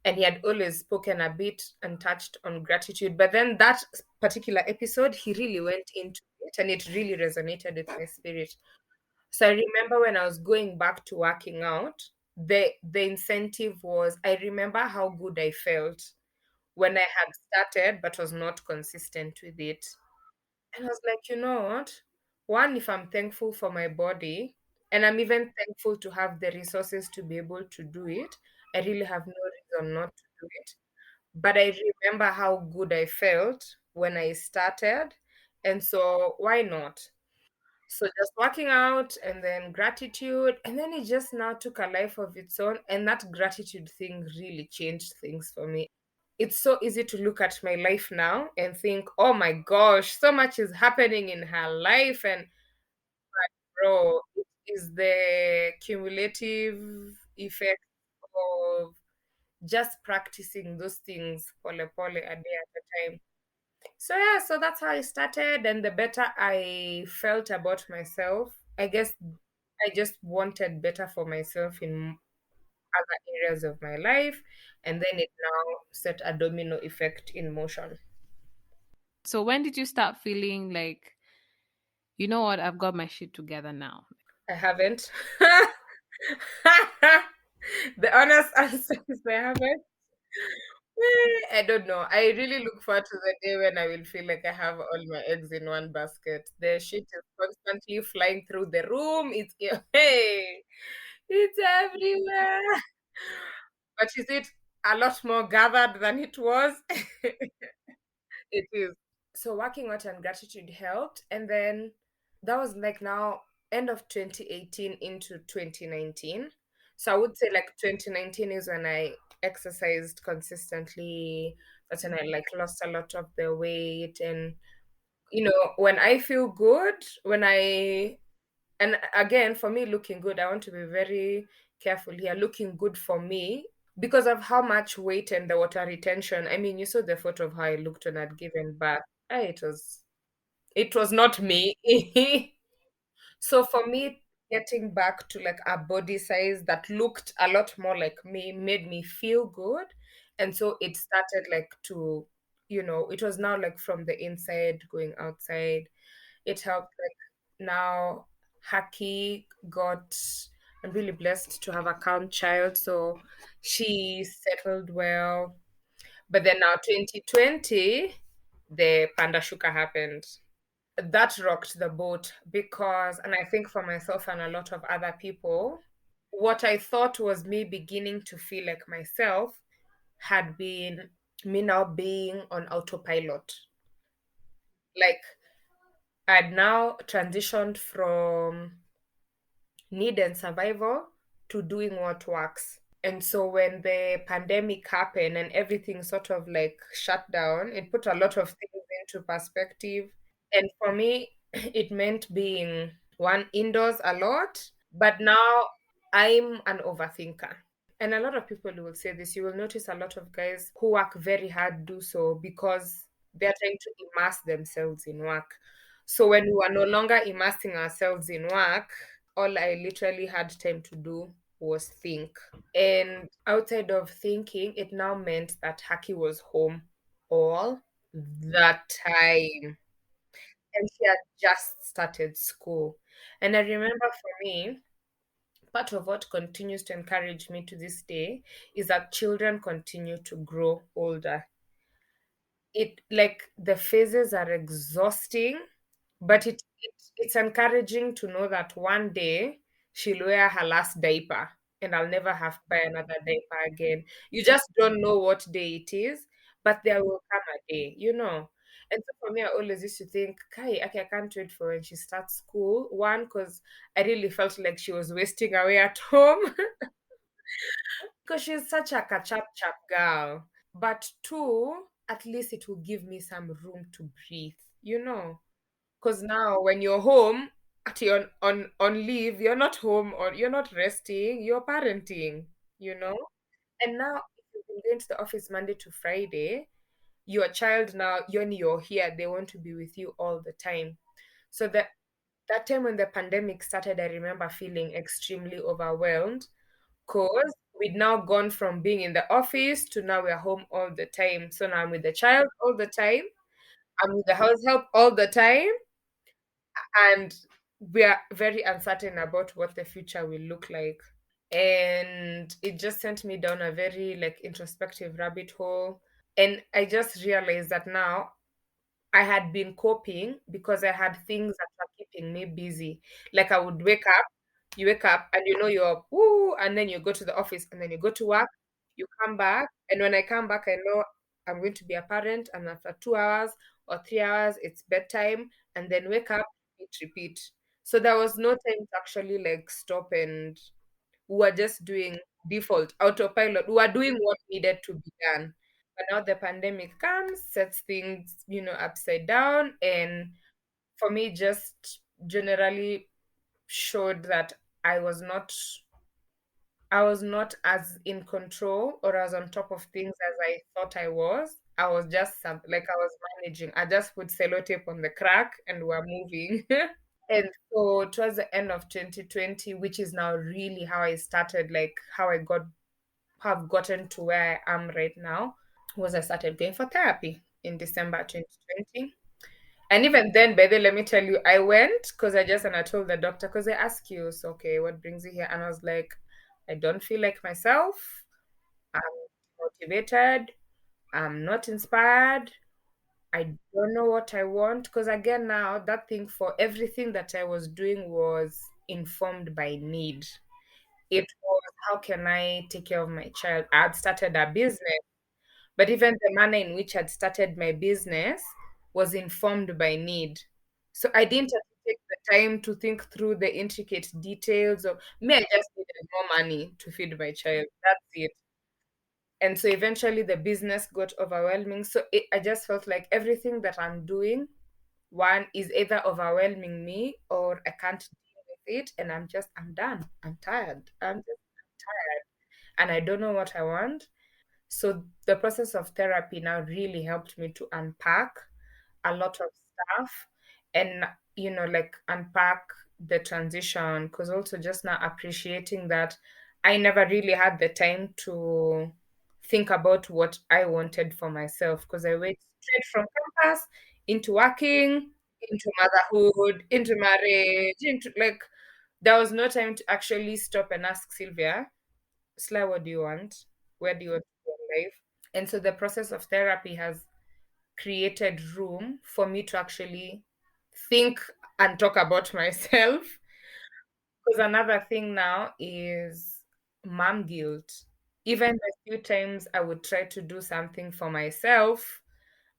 and he had always spoken a bit and touched on gratitude. But then that particular episode, he really went into it, and it really resonated with my spirit. So I remember when I was going back to working out, the incentive was I remember how good I felt when I had started but was not consistent with it. And I was like, you know what? One, if I'm thankful for my body, and I'm even thankful to have the resources to be able to do it, I really have no reason not to do it. But I remember how good I felt when I started. And so why not? So just working out and then gratitude, and then it just now took a life of its own. And that gratitude thing really changed things for me. It's so easy to look at my life now and think, oh my gosh, so much is happening in her life. And bro, it is the cumulative effect of just practicing those things pole pole a day at a time. So yeah, so that's how I started, and the better I felt about myself, I guess I just wanted better for myself in other areas of my life, and then it now set a domino effect in motion. So when did you start feeling like, you know what, I've got my shit together now? I haven't. The honest answer is I haven't. I don't know. I really look forward to the day when I will feel like I have all my eggs in one basket. The shit is constantly flying through the room. It's hey, It's everywhere. But is it a lot more gathered than it was? It is. So working out and gratitude helped. And then that was like now end of 2018 into 2019. So I would say like 2019 is when I exercised consistently. That's when I like lost a lot of the weight. And when I feel good, and again, for me, looking good, I want to be very careful here. Looking good for me because of how much weight and the water retention. I mean, you saw the photo of how I looked when I'd given birth. It was not me. So for me, getting back to like a body size that looked a lot more like me made me feel good. And so it started like to, it was now like from the inside going outside. It helped like now Haki got I'm really blessed to have a calm child. So she settled well. But then now 2020, the Panda Shuka happened. That rocked the boat because, and I think for myself and a lot of other people, what I thought was me beginning to feel like myself had been me now being on autopilot. Like I'd now transitioned from need and survival to doing what works. And so when the pandemic happened and everything sort of like shut down, it put a lot of things into perspective. And for me, it meant being one indoors a lot. But now I'm an overthinker. And a lot of people will say this. You will notice a lot of guys who work very hard do so because they're trying to immerse themselves in work. So when we were no longer immersing ourselves in work, all I literally had time to do was think. And outside of thinking, it now meant that Haki was home all the time. And she had just started school. And I remember for me, part of what continues to encourage me to this day is that children continue to grow older. It like the phases are exhausting, but it's encouraging to know that one day she'll wear her last diaper and I'll never have to buy another diaper again. You just don't know what day it is, but there will come a day. And so for me, I always used to think, Kai, okay, I can't wait for when she starts school. One, because I really felt like she was wasting away at home because she's such a catch-up girl. But two, at least it will give me some room to breathe. Because now when you're home at your on leave, you're not home or you're not resting, you're parenting. And now if you've been going to the office Monday to Friday, your child now, you're here, they want to be with you all the time. So that time when the pandemic started, I remember feeling extremely overwhelmed because we'd now gone from being in the office to now we're home all the time. So now I'm with the child all the time. I'm with the house help all the time. And we are very uncertain about what the future will look like. And it just sent me down a very like introspective rabbit hole. And I just realized that now I had been coping because I had things that were keeping me busy. Like I would you wake up and you're woo, and then you go to the office and then you go to work, you come back, and when I come back, I know I'm going to be a parent, and after 2 hours or 3 hours, it's bedtime, and then wake up, repeat. So there was no time to actually like stop, and we were just doing default autopilot. We were doing what needed to be done. But now the pandemic comes, sets things, upside down. And for me, just generally showed that I was not I was not as in control or as on top of things as I thought I was. I was just like I was managing. I just put sellotape on the crack and we're moving. And so towards the end of 2020, which is now really how I started, like how I have gotten to where I am right now, was I started going for therapy in December 2020. And even then, by the way, let me tell you, I went because and I told the doctor, because they ask you, so, okay, what brings you here? And I was like, I don't feel like myself. I'm motivated. I'm not inspired. I don't know what I want. Because again, now that thing for everything that I was doing was informed by need. It was how can I take care of my child? I had started a business, but even the manner in which I'd started my business was informed by need. So I didn't have to take the time to think through the intricate details of me. I just needed more money to feed my child. That's it. And so eventually the business got overwhelming. So I just felt like everything that I'm doing, one is either overwhelming me or I can't deal with it. And I'm done. I'm tired. I'm just tired. And I don't know what I want. So the process of therapy now really helped me to unpack a lot of stuff and, like unpack the transition. Because also just now appreciating that I never really had the time to think about what I wanted for myself because I went straight from campus into working, into motherhood, into marriage, into like there was no time to actually stop and ask Sylvia, Sly, what do you want? Where do you want to go in life? And so the process of therapy has created room for me to actually think and talk about myself. Because another thing now is mom guilt. Even the few times I would try to do something for myself,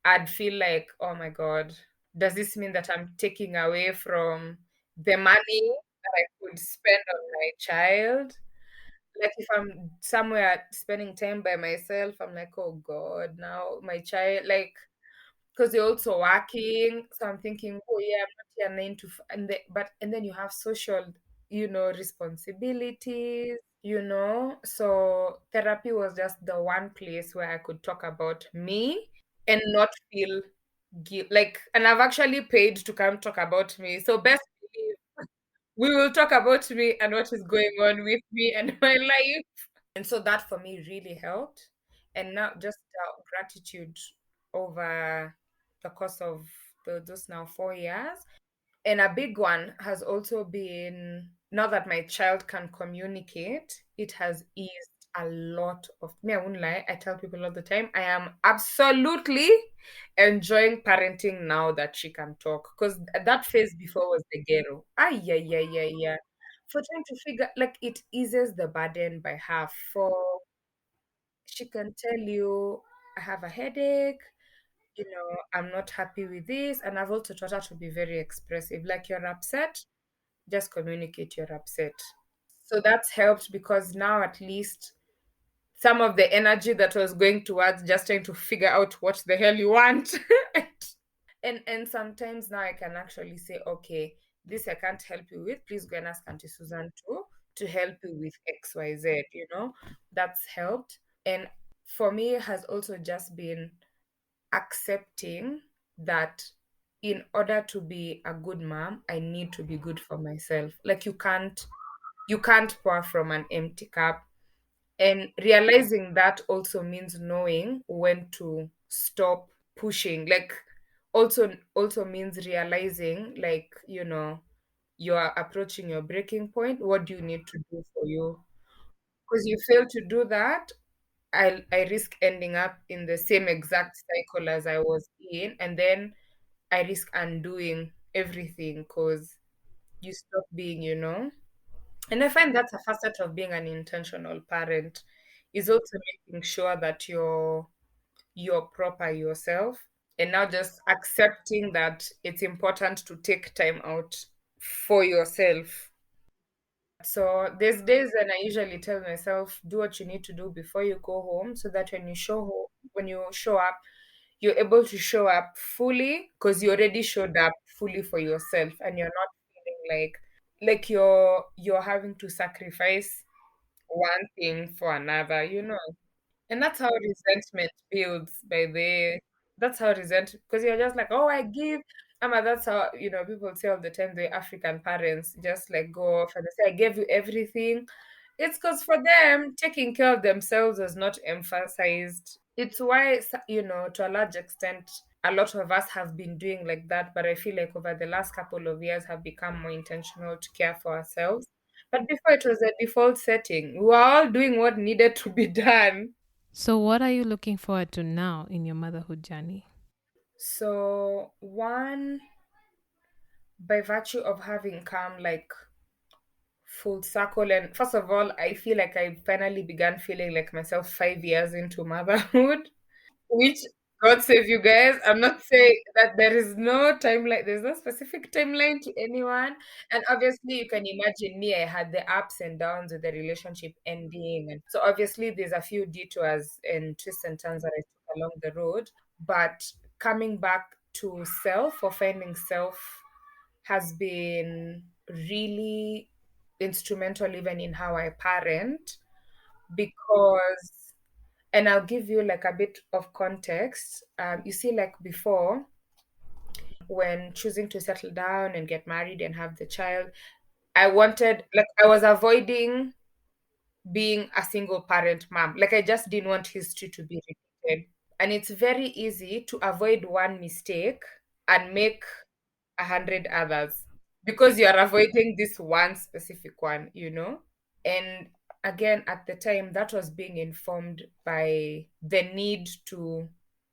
I'd feel like, oh my God, does this mean that I'm taking away from the money that I could spend on my child? Like if I'm somewhere spending time by myself, I'm like, oh God, now my child, like, because you're also working. So I'm thinking, oh yeah, I'm not here 9 to 5, and then you have social, responsibilities. So therapy was just the one place where I could talk about me and not feel guilt. Like, and I've actually paid to come talk about me. So best believe we will talk about me and what is going on with me and my life. And so that for me really helped. And now just gratitude over the course of those now 4 years. And a big one has also been now that my child can communicate, it has eased a lot of me. I won't lie. I tell people all the time, I am absolutely enjoying parenting now that she can talk. Because that phase before was the ghetto. Ah, yeah, yeah, yeah, yeah. For trying to figure, like, it eases the burden by half. For she can tell you, I have a headache, I'm not happy with this. And I've also taught her to be very expressive. Like you're upset, just communicate you're upset. So that's helped because now at least some of the energy that was going towards just trying to figure out what the hell you want. And sometimes now I can actually say, okay, this I can't help you with. Please go and ask Auntie Susan to help you with XYZ, That's helped. And for me it has also just been accepting that in order to be a good mom, I need to be good for myself. Like you can't pour from an empty cup. And realizing that also means knowing when to stop pushing. Like also means realizing like, you are approaching your breaking point. What do you need to do for you? Because you fail to do that, I risk ending up in the same exact cycle as I was in, and then I risk undoing everything because you stop being, And I find that's a facet of being an intentional parent is also making sure that you're proper yourself and now just accepting that it's important to take time out for yourself. So there's days when I usually tell myself, do what you need to do before you go home so that when you show up, you're able to show up fully because you already showed up fully for yourself and you're not feeling like you're having to sacrifice one thing for another. And that's how resentment builds by the that's how because you're just like, oh, I give. That's how, people say all the time the African parents just like go off and they say, I gave you everything. It's because for them, taking care of themselves is not emphasized. It's why, to a large extent, a lot of us have been doing like that. But I feel like over the last couple of years have become more intentional to care for ourselves. But before it was a default setting. We were all doing what needed to be done. So, what are you looking forward to now in your motherhood journey? So, one, by virtue of having come like full circle. And first of all, I feel like I finally began feeling like myself 5 years into motherhood. Which, God save you guys. I'm not saying that there is no timeline, there's no specific timeline to anyone. And obviously, you can imagine me, I had the ups and downs with the relationship ending. And so, obviously, there's a few detours and twists and turns that I took along the road. But coming back to self, or finding self, has been really instrumental even in how I parent, because, and I'll give you like a bit of context. You see, like before, when choosing to settle down and get married and have the child, I wanted, like, I was avoiding being a single parent mom. Like, I just didn't want history to be repeated. And it's very easy to avoid one mistake and make 100 others because you are avoiding this one specific one, you know? And again, at the time, that was being informed by the need to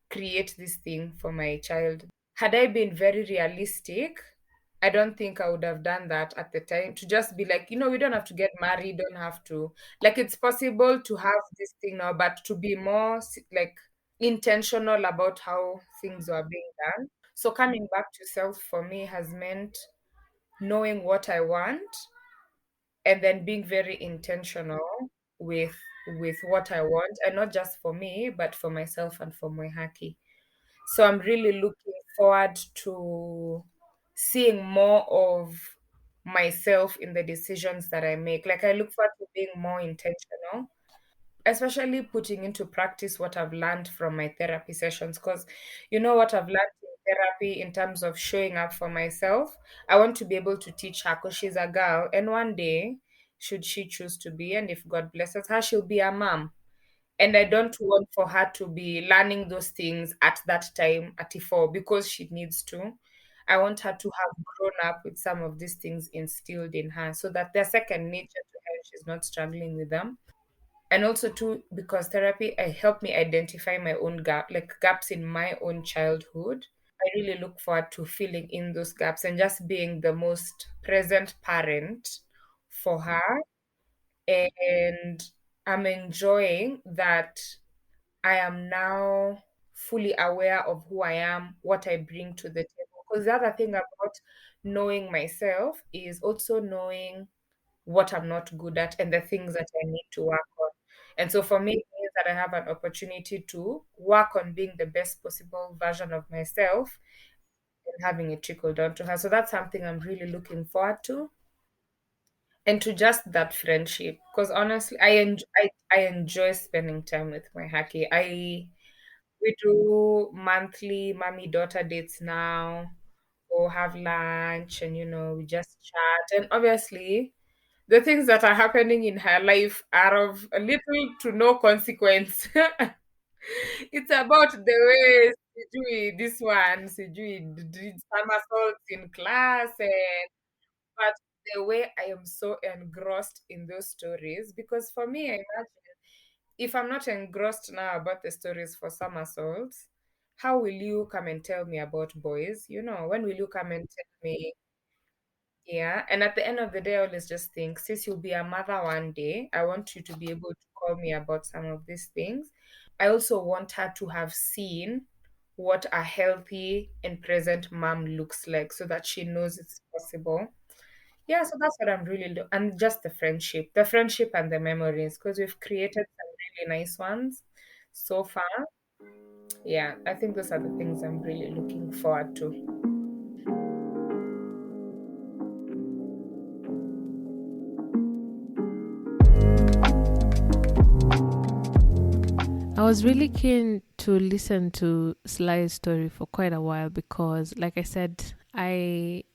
create this thing for my child. Had I been very realistic, I don't think I would have done that at the time. To just be like, we don't have to get married, don't have to. Like, it's possible to have this thing now, but to be more like intentional about how things are being done. So, coming back to self for me has meant knowing what I want and then being very intentional with what I want, and not just for me, but for myself and for my haki. So I'm really looking forward to seeing more of myself in the decisions that I make. Like, I look forward to being more intentional, especially putting into practice what I've learned from my therapy sessions. Because what I've learned in therapy in terms of showing up for myself, I want to be able to teach her because she's a girl. And one day, should she choose to be, and if God blesses her, she'll be a mom. And I don't want for her to be learning those things at that time at 4 because she needs to. I want her to have grown up with some of these things instilled in her so that they're second nature to her and she's not struggling with them. And also too, because therapy helped me identify my own gaps in my own childhood. I really look forward to filling in those gaps and just being the most present parent for her. And I'm enjoying that I am now fully aware of who I am, what I bring to the table. Because the other thing about knowing myself is also knowing what I'm not good at and the things that I need to work on. And so for me, it means that I have an opportunity to work on being the best possible version of myself and having it trickle down to her. So that's something I'm really looking forward to. And to just that friendship. Because honestly, I enjoy spending time with my haki. We do monthly mommy daughter dates now. Or have lunch and we just chat. And obviously, the things that are happening in her life are of a little to no consequence. It's about the way Sijui, this one, Sijui did somersaults in class, and but the way I am so engrossed in those stories, because for me, I imagine if I'm not engrossed now about the stories for somersaults, how will you come and tell me about boys? When will you come and tell me? Yeah, and at the end of the day, I always just think, since you'll be a mother one day, I want you to be able to call me about some of these things. I also want her to have seen what a healthy and present mom looks like so that she knows it's possible. Yeah, so that's what I'm really and just the friendship and the memories, because we've created some really nice ones so far. Yeah, I think those are the things I'm really looking forward to. I was really keen to listen to Sly's story for quite a while because, like I said, I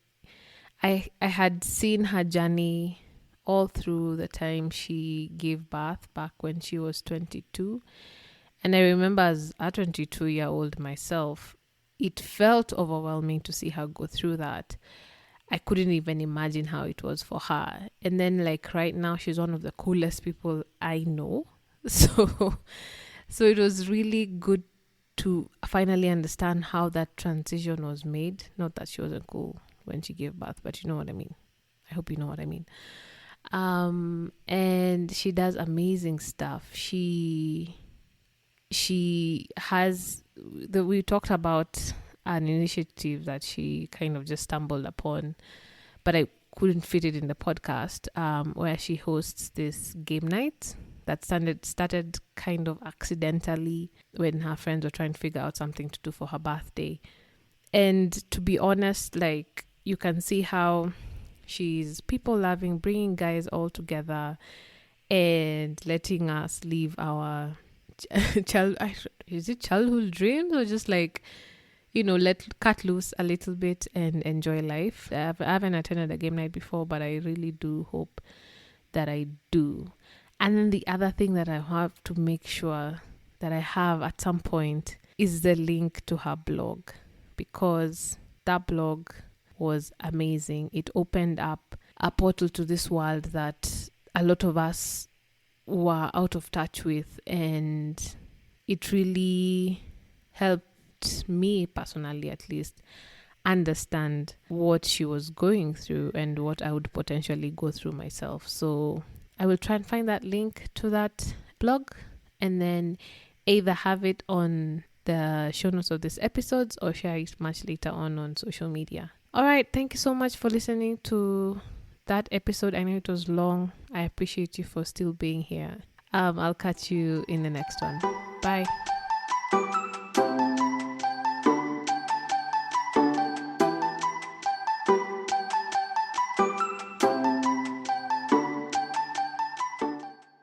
had seen her journey all through the time she gave birth back when she was 22. And I remember as a 22-year-old myself, it felt overwhelming to see her go through that. I couldn't even imagine how it was for her. And then, like, right now, she's one of the coolest people I know. So, so it was really good to finally understand how that transition was made. Not that she wasn't cool when she gave birth, but you know what I mean. I hope you know what I mean. And she does amazing stuff. She has we talked about an initiative that she kind of just stumbled upon, but I couldn't fit it in the podcast, where she hosts this game night that started kind of accidentally when her friends were trying to figure out something to do for her birthday. And to be honest, like, you can see how she's people loving, bringing guys all together and letting us live our is it childhood dreams, or just like, let cut loose a little bit and enjoy life. I haven't attended a game night before, but I really do hope that I do. And then the other thing that I have to make sure that I have at some point is the link to her blog, because that blog was amazing. It opened up a portal to this world that a lot of us were out of touch with, and it really helped me personally, at least, understand what she was going through and what I would potentially go through myself. So I will try and find that link to that blog and then either have it on the show notes of this episodes or share it much later on social media. All right, thank you so much for listening to that episode. I know it was long. I appreciate you for still being here. I'll catch you in the next one. Bye.